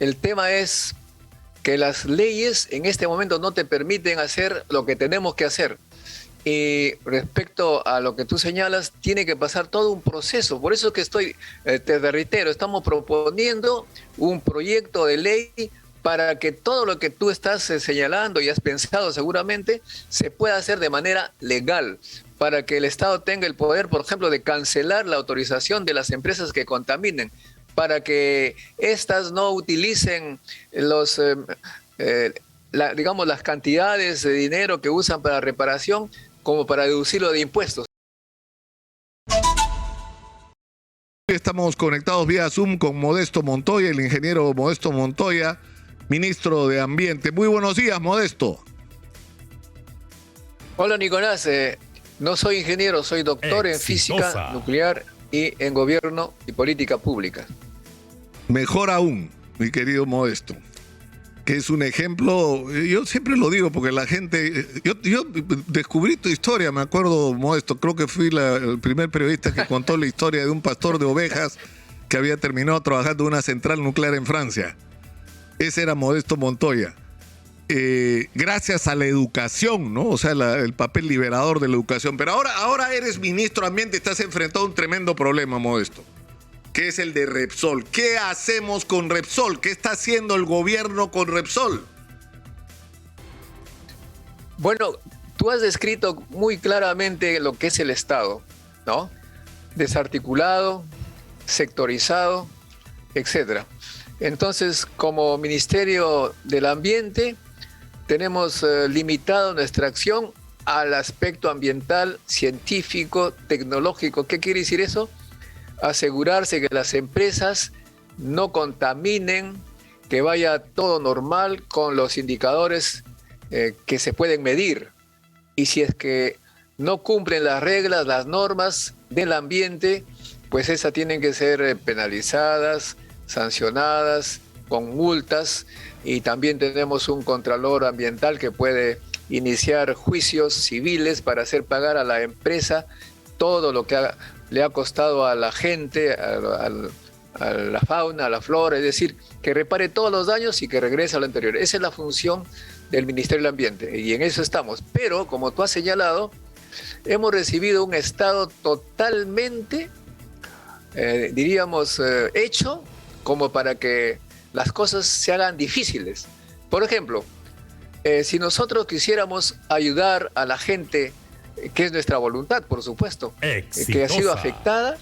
el tema es que las leyes en este momento no te permiten hacer lo que tenemos que hacer. Y respecto a lo que tú señalas, tiene que pasar todo un proceso. Por eso es que te reitero, estamos proponiendo un proyecto de ley para que todo lo que tú estás señalando y has pensado seguramente se pueda hacer de manera legal, para que el Estado tenga el poder, por ejemplo, de cancelar la autorización de las empresas que contaminen, para que éstas no utilicen digamos, las cantidades de dinero que usan para reparación como para deducirlo de impuestos. Estamos conectados vía Zoom con Modesto Montoya, el ingeniero Modesto Montoya, ministro de Ambiente. Muy buenos días, Modesto. Hola, Nicolás. No soy ingeniero, soy doctor en física nuclear y en gobierno y política pública. Mejor aún, mi querido Modesto, que es un ejemplo, yo siempre lo digo porque la gente, yo descubrí tu historia, me acuerdo, Modesto, creo que fui el primer periodista que contó la historia de un pastor de ovejas que había terminado trabajando en una central nuclear en Francia. Ese era Modesto Montoya. Gracias a la educación, ¿no? O sea, el papel liberador de la educación. Pero ahora eres ministro de Ambiente, estás enfrentado a un tremendo problema, Modesto, que es el de Repsol. ¿Qué hacemos con Repsol? ¿Qué está haciendo el gobierno con Repsol? Bueno, tú has descrito muy claramente lo que es el Estado, ¿no? Desarticulado, sectorizado, etcétera. Entonces, como Ministerio del Ambiente, tenemos limitado nuestra acción al aspecto ambiental, científico, tecnológico. ¿Qué quiere decir eso? Asegurarse que las empresas no contaminen, que vaya todo normal con los indicadores que se pueden medir. Y si es que no cumplen las reglas, las normas del ambiente, pues esas tienen que ser penalizadas, sancionadas, con multas, y también tenemos un contralor ambiental que puede iniciar juicios civiles para hacer pagar a la empresa todo lo que le ha costado a la gente, a la fauna, a la flora, es decir, que repare todos los daños y que regrese a lo anterior. Esa es la función del Ministerio del Ambiente y en eso estamos. Pero, como tú has señalado, hemos recibido un Estado totalmente, hecho como para que las cosas se hagan difíciles. Por ejemplo, si nosotros quisiéramos ayudar a la gente, que es nuestra voluntad, por supuesto, que ha sido afectada,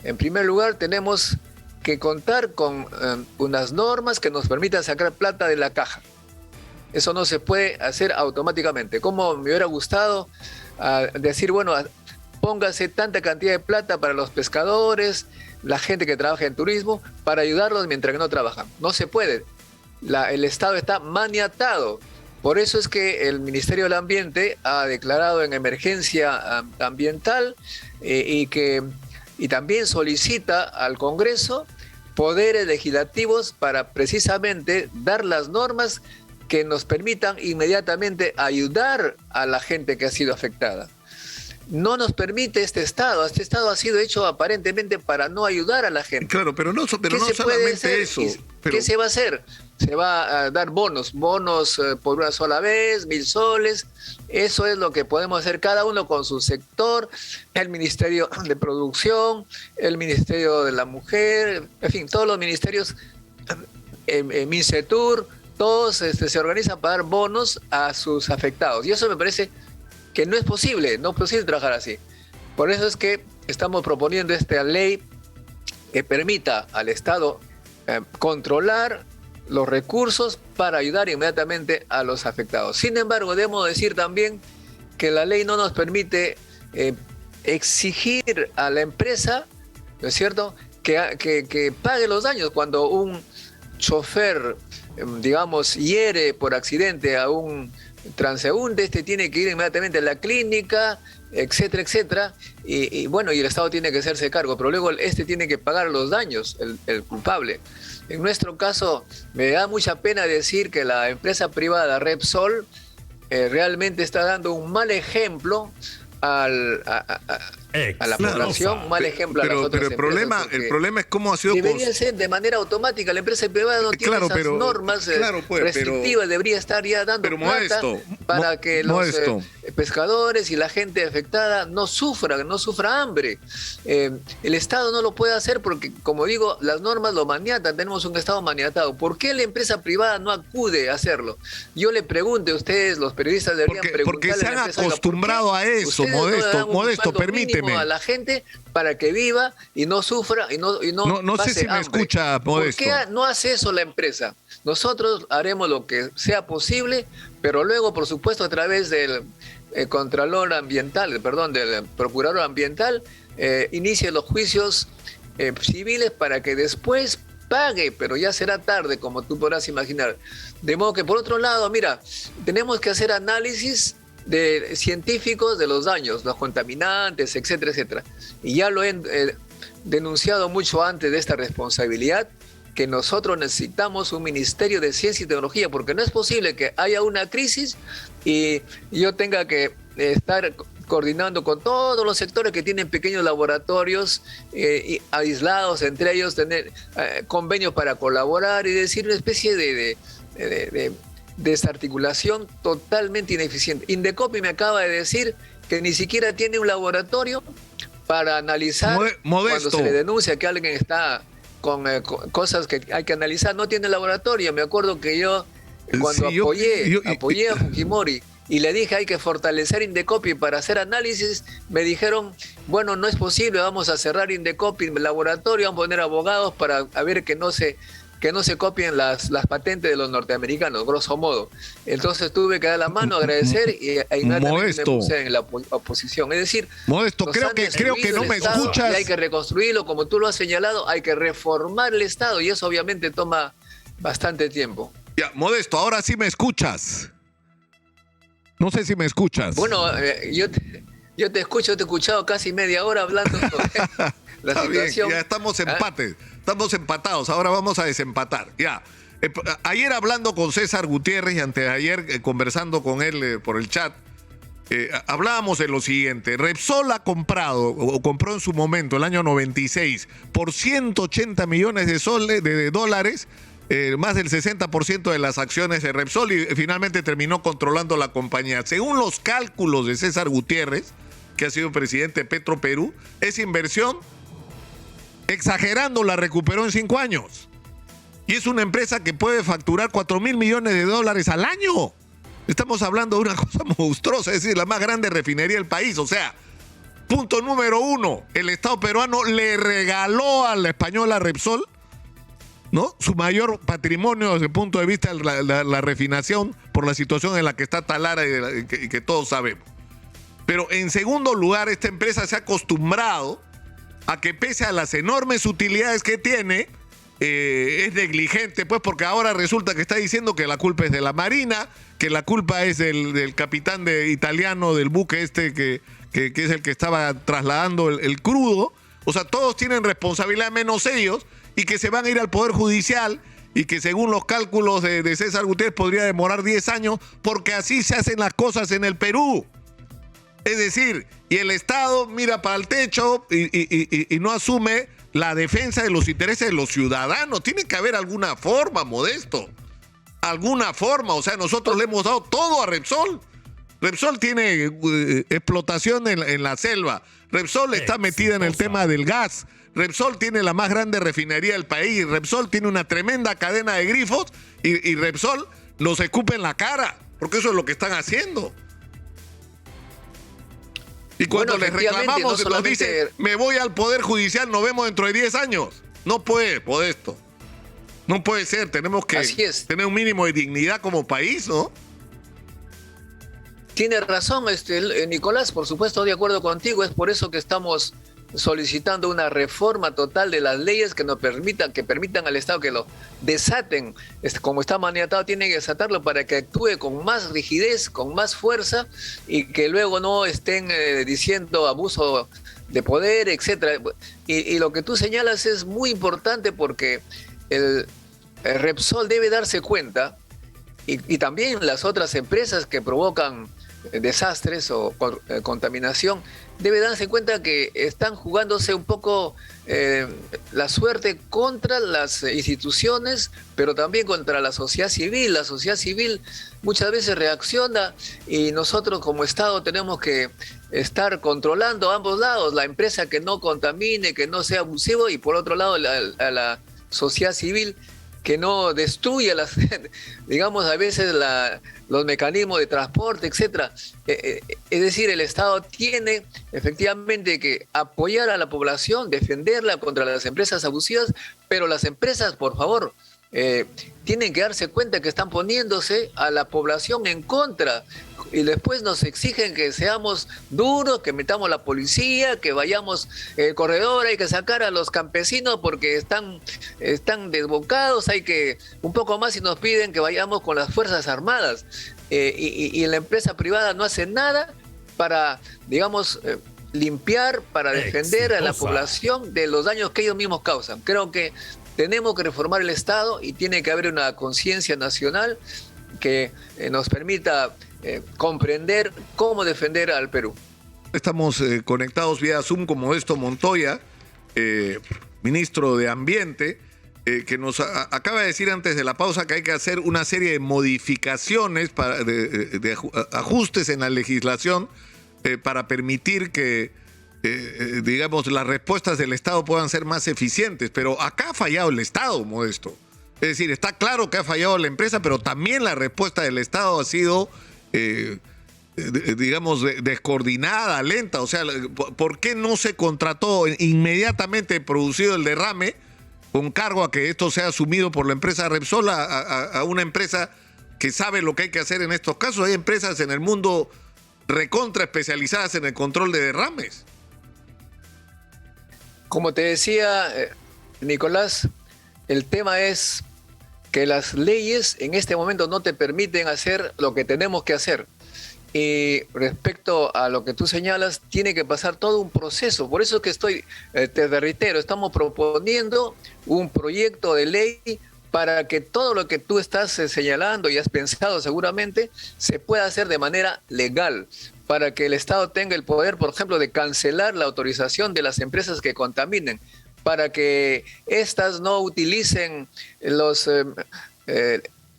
en primer lugar tenemos que contar con unas normas que nos permitan sacar plata de la caja. Eso no se puede hacer automáticamente. Como me hubiera gustado decir, bueno, póngase tanta cantidad de plata para los pescadores, la gente que trabaja en turismo, para ayudarlos mientras que no trabajan. No se puede. El Estado está maniatado. Por eso es que el Ministerio del Ambiente ha declarado en emergencia ambiental y también solicita al Congreso poderes legislativos para precisamente dar las normas que nos permitan inmediatamente ayudar a la gente que ha sido afectada. No nos permite este Estado ha sido hecho aparentemente para no ayudar a la gente. Claro, pero no solamente eso. ¿Qué se va a hacer? Se va a dar bonos por una sola vez, 1.000 soles. Eso es lo que podemos hacer cada uno con su sector, el Ministerio de Producción, el Ministerio de la Mujer, en fin, todos los ministerios, Mincetur, todos se organizan para dar bonos a sus afectados. Y eso me parece que no es posible trabajar así. Por eso es que estamos proponiendo esta ley que permita al Estado controlar los recursos para ayudar inmediatamente a los afectados. Sin embargo, debemos decir también que la ley no nos permite exigir a la empresa, ¿no es cierto?, que pague los daños cuando un chofer, hiere por accidente a un transeúnte. Este tiene que ir inmediatamente a la clínica, etcétera, etcétera, y el Estado tiene que hacerse cargo, pero luego tiene que pagar los daños, el culpable. En nuestro caso, me da mucha pena decir que la empresa privada Repsol realmente está dando un mal ejemplo al, a la población, mal ejemplo a las otras pero empresas, el problema es cómo ha sido... Debería ser de manera automática. La empresa privada no tiene esas normas restrictivas. Debería estar ya dando plata para que los pescadores y la gente afectada no sufra hambre. El Estado no lo puede hacer porque, como digo, las normas lo maniatan. Tenemos un Estado maniatado. ¿Por qué la empresa privada no acude a hacerlo? Yo le pregunto a ustedes, los periodistas deberían preguntarle porque se han acostumbrado a eso, Modesto, permíteme. A la gente para que viva y no sufra y no sé si me escucha, Modesto. ¿Por qué no hace eso la empresa? Nosotros haremos lo que sea posible, pero luego, por supuesto, a través del Contralor Ambiental, del Procurador Ambiental, inicie los juicios civiles para que después pague, pero ya será tarde, como tú podrás imaginar. De modo que, por otro lado, mira, tenemos que hacer análisis de científicos de los daños, los contaminantes, etcétera, etcétera. Y ya lo he denunciado mucho antes de esta responsabilidad, que nosotros necesitamos un Ministerio de Ciencia y Tecnología, porque no es posible que haya una crisis y yo tenga que estar coordinando con todos los sectores que tienen pequeños laboratorios aislados entre ellos, tener convenios para colaborar y decir una especie de desarticulación totalmente ineficiente. Indecopi me acaba de decir que ni siquiera tiene un laboratorio para analizar cuando se le denuncia que alguien está con cosas que hay que analizar. No tiene laboratorio. Me acuerdo que yo cuando apoyé a Fujimori y le dije hay que fortalecer Indecopi para hacer análisis, me dijeron, bueno, no es posible, vamos a cerrar Indecopi, el laboratorio, vamos a poner abogados para ver que no se copien las patentes de los norteamericanos, grosso modo. Entonces tuve que dar la mano, agradecer y inmediatamente me puse en la oposición. Es decir, Modesto, creo que no me escuchas. Y hay que reconstruirlo, como tú lo has señalado, hay que reformar el Estado y eso obviamente toma bastante tiempo. Ya, Modesto, ahora sí me escuchas. No sé si me escuchas. Bueno, yo te escucho, te he escuchado casi media hora hablando sobre la situación. Bien, ya estamos estamos empatados, ahora vamos a desempatar. Ya. Ayer hablando con César Gutiérrez y anteayer conversando con él por el chat, hablábamos de lo siguiente. Repsol ha comprado, o compró en su momento, el año 96, por 180 millones de dólares, más del 60% de las acciones de Repsol y finalmente terminó controlando la compañía. Según los cálculos de César Gutiérrez, que ha sido presidente de Petroperú, esa inversión, exagerando, la recuperó en 5 años. Y es una empresa que puede facturar 4.000 millones de dólares al año. Estamos hablando de una cosa monstruosa, es decir, la más grande refinería del país. O sea, punto número 1, el Estado peruano le regaló a la española Repsol, ¿no?, su mayor patrimonio desde el punto de vista de la refinación por la situación en la que está Talara y que todos sabemos. Pero en segundo lugar, esta empresa se ha acostumbrado a que pese a las enormes utilidades que tiene, es negligente, pues, porque ahora resulta que está diciendo que la culpa es de la Marina, que la culpa es del capitán italiano del buque que es el que estaba trasladando el crudo. O sea, todos tienen responsabilidad menos ellos, y que se van a ir al Poder Judicial y que según los cálculos de César Gutiérrez podría demorar 10 años porque así se hacen las cosas en el Perú. Es decir, y el Estado mira para el techo y no asume la defensa de los intereses de los ciudadanos. Tiene que haber alguna forma, Modesto. Alguna forma. O sea, nosotros le hemos dado todo a Repsol. Repsol tiene explotación en la selva. Repsol está metida en el tema del gas. Repsol tiene la más grande refinería del país. Repsol tiene una tremenda cadena de grifos y Repsol nos escupe en la cara, porque eso es lo que están haciendo. Y cuando les reclamamos, nos dicen, me voy al Poder Judicial, nos vemos dentro de 10 años. No puede, Modesto. No puede ser. Tenemos que tener un mínimo de dignidad como país, ¿no? Tiene razón, Nicolás, por supuesto, de acuerdo contigo. Es por eso que estamos solicitando una reforma total de las leyes que permitan al Estado que lo desaten. Como está maniatado, tiene que desatarlo para que actúe con más rigidez, con más fuerza y que luego no estén diciendo abuso de poder, etcétera. Y lo que tú señalas es muy importante porque el Repsol debe darse cuenta y también las otras empresas que provocan desastres o contaminación, debe darse cuenta que están jugándose un poco la suerte contra las instituciones, pero también contra la sociedad civil. La sociedad civil muchas veces reacciona y nosotros como Estado tenemos que estar controlando a ambos lados, la empresa que no contamine, que no sea abusivo, y por otro lado a la sociedad civil que no destruya digamos, a veces los mecanismos de transporte, etcétera. Es decir, el Estado tiene efectivamente que apoyar a la población, defenderla contra las empresas abusivas, pero las empresas, por favor, tienen que darse cuenta que están poniéndose a la población en contra, y después nos exigen que seamos duros, que metamos la policía, que vayamos corredor, hay que sacar a los campesinos porque están desbocados, hay que un poco más y nos piden que vayamos con las Fuerzas Armadas, y la empresa privada no hace nada para, digamos, limpiar, para defender a la población de los daños que ellos mismos causan. Creo que tenemos que reformar el Estado y tiene que haber una conciencia nacional que nos permita comprender cómo defender al Perú. Estamos conectados vía Zoom con Modesto Montoya, ministro de Ambiente, que nos acaba de decir antes de la pausa que hay que hacer una serie de modificaciones, de ajustes en la legislación para permitir que, digamos, las respuestas del Estado puedan ser más eficientes. Pero acá ha fallado el Estado, Modesto. Es decir, está claro que ha fallado la empresa, pero también la respuesta del Estado ha sido, digamos, descoordinada, lenta. O sea, ¿por qué no se contrató inmediatamente producido el derrame con cargo a que esto sea asumido por la empresa Repsol a una empresa que sabe lo que hay que hacer en estos casos? Hay empresas en el mundo recontra especializadas en el control de derrames. Como te decía, Nicolás, el tema es que las leyes en este momento no te permiten hacer lo que tenemos que hacer. Y respecto a lo que tú señalas, tiene que pasar todo un proceso. Por eso es que te reitero, estamos proponiendo un proyecto de ley para que todo lo que tú estás señalando y has pensado seguramente se pueda hacer de manera legal, para que el Estado tenga el poder, por ejemplo, de cancelar la autorización de las empresas que contaminen, para que éstas no utilicen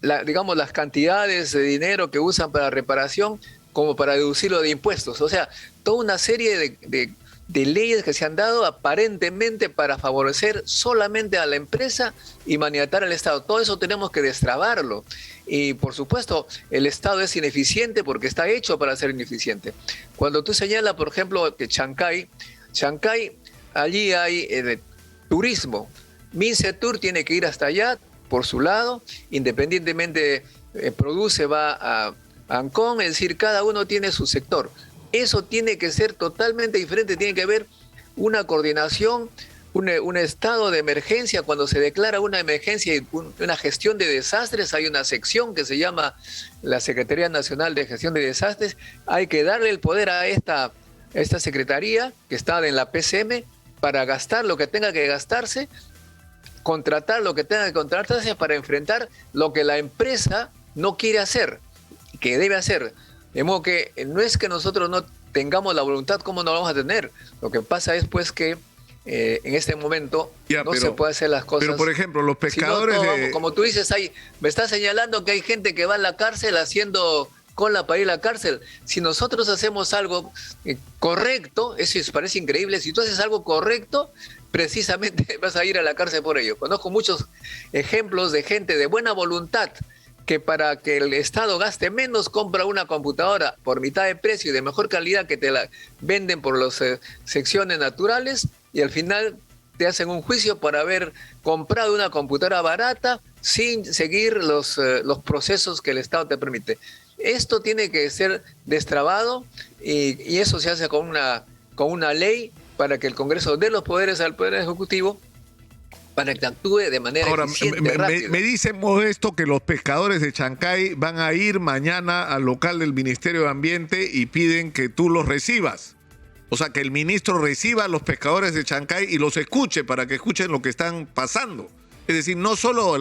digamos, las cantidades de dinero que usan para reparación como para deducirlo de impuestos. O sea, toda una serie de leyes que se han dado aparentemente para favorecer solamente a la empresa y maniatar al Estado. Todo eso tenemos que destrabarlo. Y por supuesto, el Estado es ineficiente porque está hecho para ser ineficiente. Cuando tú señalas, por ejemplo, que Chancay, allí hay turismo. Mincetur tiene que ir hasta allá por su lado, independientemente produce, va a Ancón, es decir, cada uno tiene su sector. Eso tiene que ser totalmente diferente, tiene que haber una coordinación, un estado de emergencia. Cuando se declara una emergencia y una gestión de desastres, hay una sección que se llama la Secretaría Nacional de Gestión de Desastres. Hay que darle el poder a esta secretaría que está en la PCM para gastar lo que tenga que gastarse, contratar lo que tenga que contratarse para enfrentar lo que la empresa no quiere hacer, que debe hacer. De modo que no es que nosotros no tengamos la voluntad, ¿cómo no la vamos a tener? Lo que pasa es pues que en este momento se puede hacer las cosas. Pero por ejemplo, los pescadores... Como tú dices, me estás señalando que hay gente que va a la cárcel haciendo cola para ir a la cárcel. Si nosotros hacemos algo correcto, eso parece increíble, si tú haces algo correcto, precisamente vas a ir a la cárcel por ello. Conozco muchos ejemplos de gente de buena voluntad que para que el Estado gaste menos compra una computadora por mitad de precio y de mejor calidad que te la venden por las secciones naturales, y al final te hacen un juicio por haber comprado una computadora barata sin seguir los procesos que el Estado te permite. Esto tiene que ser destrabado y eso se hace con una ley para que el Congreso dé los poderes al Poder Ejecutivo para que actúe de manera eficiente, rápida. Me dice Modesto que los pescadores de Chancay van a ir mañana al local del Ministerio de Ambiente y piden que tú los recibas. O sea, que el ministro reciba a los pescadores de Chancay y los escuche para que escuchen lo que están pasando. Es decir, no solo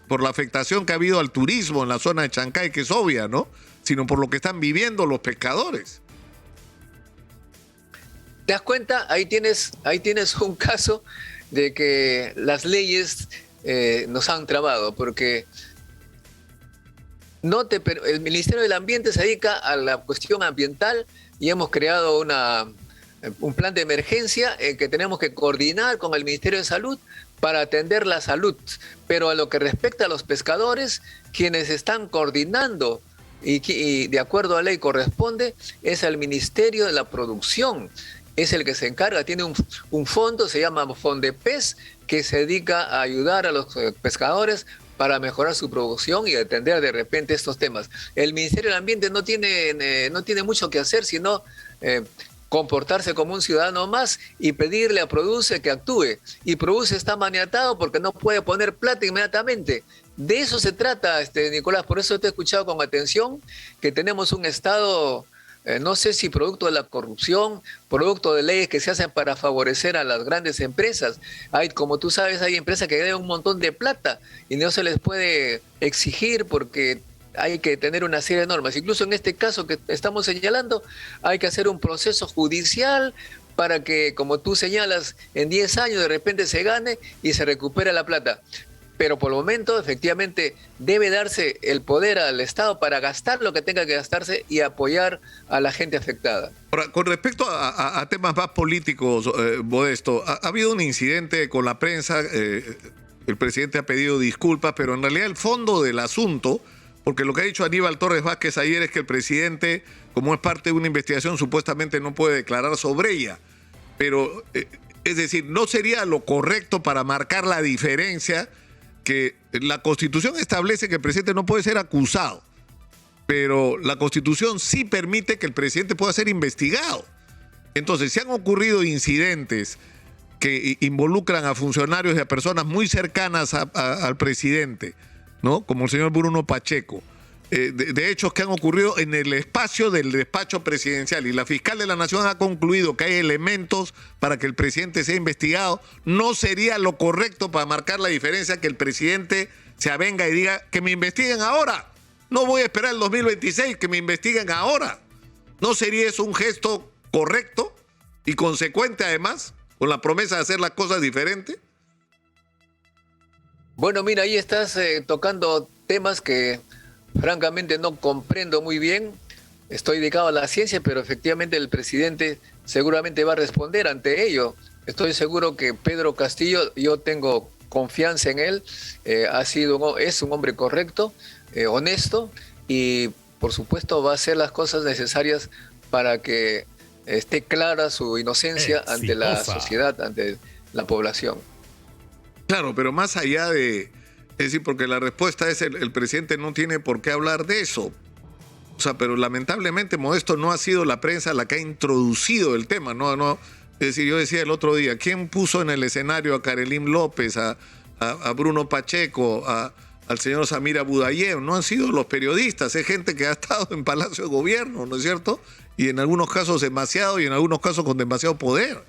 por la afectación que ha habido al turismo en la zona de Chancay, que es obvia, ¿no? sino por lo que están viviendo los pescadores. ¿Te das cuenta? Ahí tienes un caso de que las leyes nos han trabado, porque el Ministerio del Ambiente se dedica a la cuestión ambiental y hemos creado un plan de emergencia que tenemos que coordinar con el Ministerio de Salud para atender la salud. Pero a lo que respecta a los pescadores, quienes están coordinando y de acuerdo a ley corresponde es el Ministerio de la Producción. Es el que se encarga, tiene un fondo, se llama Fondepes, que se dedica a ayudar a los pescadores para mejorar su producción y atender de repente estos temas. El Ministerio del Ambiente no tiene mucho que hacer, sino comportarse como un ciudadano más y pedirle a Produce que actúe. Y Produce está maniatado porque no puede poner plata inmediatamente. De eso se trata, Nicolás. Por eso te he escuchado con atención que tenemos un Estado, no sé si producto de la corrupción, producto de leyes que se hacen para favorecer a las grandes empresas. Como tú sabes, hay empresas que deben un montón de plata y no se les puede exigir porque hay que tener una serie de normas. Incluso en este caso que estamos señalando, hay que hacer un proceso judicial para que, como tú señalas, en 10 años de repente se gane y se recupere la plata. Pero por el momento, efectivamente, debe darse el poder al Estado para gastar lo que tenga que gastarse y apoyar a la gente afectada. Ahora, con respecto a temas más políticos, Modesto, ha habido un incidente con la prensa, el presidente ha pedido disculpas, pero en realidad el fondo del asunto, porque lo que ha dicho Aníbal Torres Vázquez ayer es que el presidente, como es parte de una investigación, supuestamente no puede declarar sobre ella. Pero, es decir, ¿no sería lo correcto para marcar la diferencia? Que la Constitución establece que el presidente no puede ser acusado, pero la Constitución sí permite que el presidente pueda ser investigado. Entonces, si han ocurrido incidentes que involucran a funcionarios y a personas muy cercanas al presidente, ¿no? Como el señor Bruno Pacheco, de hechos que han ocurrido en el espacio del despacho presidencial y la fiscal de la Nación ha concluido que hay elementos para que el presidente sea investigado, ¿no sería lo correcto para marcar la diferencia que el presidente se avenga y diga que me investiguen ahora? No voy a esperar el 2026, que me investiguen ahora. ¿No sería eso un gesto correcto y consecuente además con la promesa de hacer las cosas diferentes? Bueno, mira, ahí estás tocando temas que francamente no comprendo muy bien. Estoy dedicado a la ciencia, pero efectivamente el presidente seguramente va a responder ante ello. Estoy seguro que Pedro Castillo, yo tengo confianza en él, es un hombre correcto, honesto y por supuesto va a hacer las cosas necesarias para que esté clara su inocencia ante la sociedad, ante la población. Claro, pero más allá de... Es decir, porque la respuesta es el presidente no tiene por qué hablar de eso. O sea, pero lamentablemente, Modesto, no ha sido la prensa la que ha introducido el tema. No. Es decir, yo decía el otro día, ¿quién puso en el escenario a Karelim López, a Bruno Pacheco, al señor Samir Abudayev? No han sido los periodistas, es gente que ha estado en Palacio de Gobierno, ¿no es cierto? Y en algunos casos demasiado y en algunos casos con demasiado poder,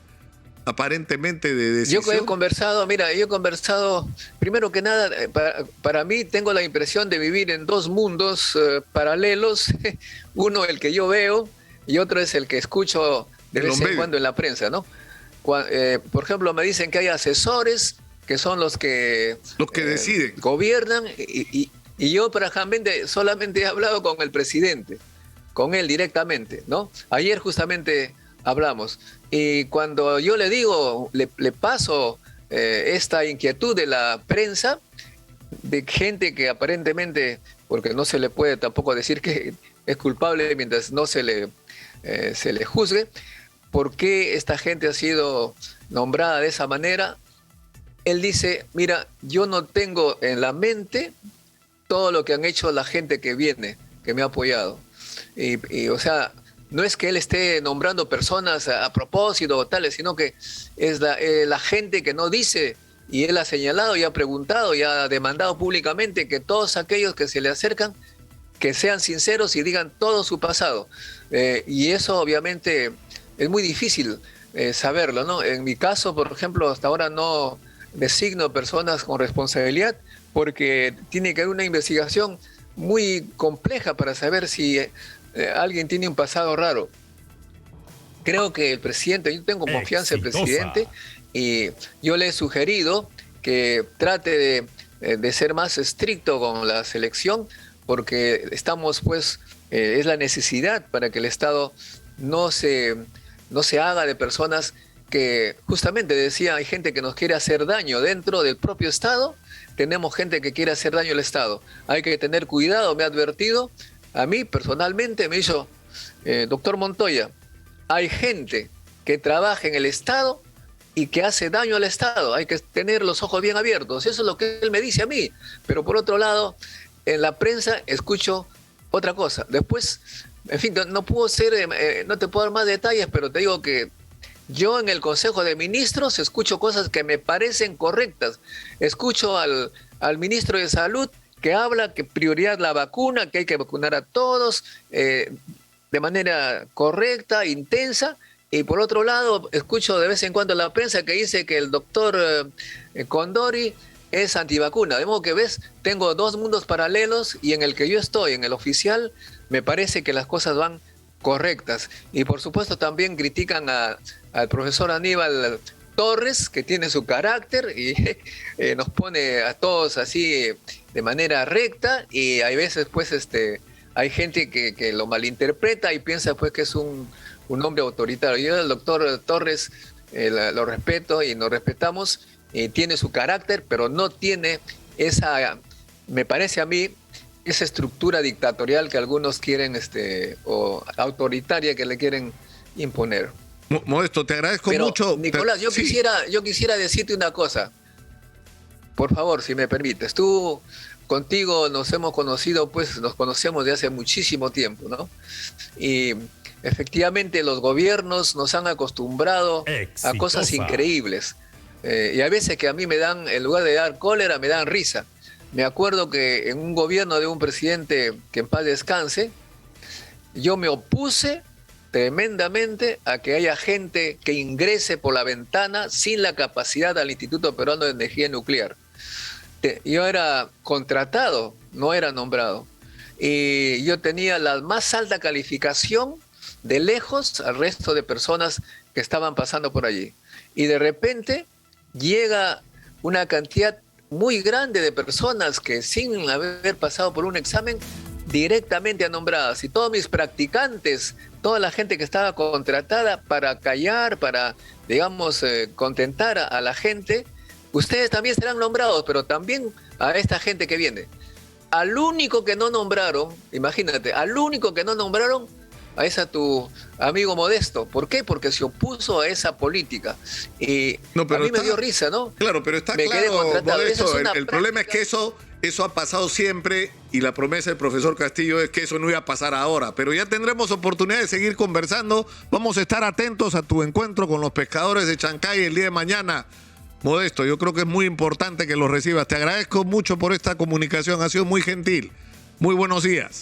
aparentemente de decisión. Yo he conversado, primero que nada, para mí tengo la impresión de vivir en dos mundos paralelos, uno el que yo veo y otro es el que escucho de vez en cuando en la prensa, ¿no? Por ejemplo, me dicen que hay asesores que son los que deciden, gobiernan y yo francamente solamente he hablado con el presidente, con él directamente, ¿no? Ayer justamente hablamos. Y cuando yo le digo, le paso esta inquietud de la prensa, de gente que aparentemente, porque no se le puede tampoco decir que es culpable mientras no se le juzgue, ¿por qué esta gente ha sido nombrada de esa manera? Él dice, mira, yo no tengo en la mente todo lo que han hecho la gente que viene, que me ha apoyado. Y o sea, no es que él esté nombrando personas a propósito o tales, sino que es la gente que no dice, y él ha señalado y ha preguntado y ha demandado públicamente que todos aquellos que se le acercan, que sean sinceros y digan todo su pasado. Y eso obviamente es muy difícil saberlo, ¿no? En mi caso, por ejemplo, hasta ahora no designo personas con responsabilidad porque tiene que haber una investigación muy compleja para saber si alguien tiene un pasado raro. Creo que el presidente, yo tengo confianza en el presidente y yo le he sugerido que trate de ser más estricto con la selección, porque estamos pues, es la necesidad para que el Estado no se haga de personas que, justamente decía, hay gente que nos quiere hacer daño dentro del propio Estado, tenemos gente que quiere hacer daño al Estado. Hay que tener cuidado, me ha advertido, a mí personalmente me hizo, doctor Montoya, hay gente que trabaja en el Estado y que hace daño al Estado. Hay que tener los ojos bien abiertos. Eso es lo que él me dice a mí. Pero por otro lado, en la prensa escucho otra cosa. Después, en fin, no puedo no te puedo dar más detalles, pero te digo que yo en el Consejo de Ministros escucho cosas que me parecen correctas. Escucho al ministro de Salud que habla que prioridad la vacuna, que hay que vacunar a todos, de manera correcta, intensa, y por otro lado escucho de vez en cuando la prensa que dice que el doctor Condori es antivacuna. De modo que ves, tengo dos mundos paralelos y en el que yo estoy, en el oficial, me parece que las cosas van correctas. Y por supuesto también critican al profesor Aníbal Torres, que tiene su carácter y nos pone a todos así de manera recta, y hay veces pues hay gente que lo malinterpreta y piensa pues que es un hombre autoritario. Yo el doctor Torres lo respeto y nos respetamos, tiene su carácter, pero no tiene esa, me parece a mí, esa estructura dictatorial que algunos quieren, o autoritaria que le quieren imponer. Modesto, te agradezco pero, mucho. Nicolás, yo quisiera decirte una cosa, por favor, si me permites. Contigo nos hemos conocido, pues nos conocemos de hace muchísimo tiempo, ¿no? Y efectivamente los gobiernos nos han acostumbrado a cosas increíbles. Y a veces que a mí me dan, en lugar de dar cólera, me dan risa. Me acuerdo que en un gobierno de un presidente que en paz descanse, yo me opuse tremendamente a que haya gente que ingrese por la ventana sin la capacidad al Instituto Peruano de Energía Nuclear. Yo era contratado, no era nombrado. Y yo tenía la más alta calificación de lejos al resto de personas que estaban pasando por allí. Y de repente llega una cantidad muy grande de personas que sin haber pasado por un examen directamente a nombradas. Y todos mis practicantes, toda la gente que estaba contratada para callar, para, digamos, contentar a la gente, ustedes también serán nombrados, pero también a esta gente que viene. Al único que no nombraron, imagínate, al único que no nombraron, es a tu amigo Modesto. ¿Por qué? Porque se opuso a esa política. Y a mí me dio risa, ¿no? Claro, pero está claro, Modesto, el problema es que eso ha pasado siempre, y la promesa del profesor Castillo es que eso no iba a pasar ahora. Pero ya tendremos oportunidad de seguir conversando. Vamos a estar atentos a tu encuentro con los pescadores de Chancay el día de mañana. Modesto, yo creo que es muy importante que los recibas. Te agradezco mucho por esta comunicación, ha sido muy gentil. Muy buenos días.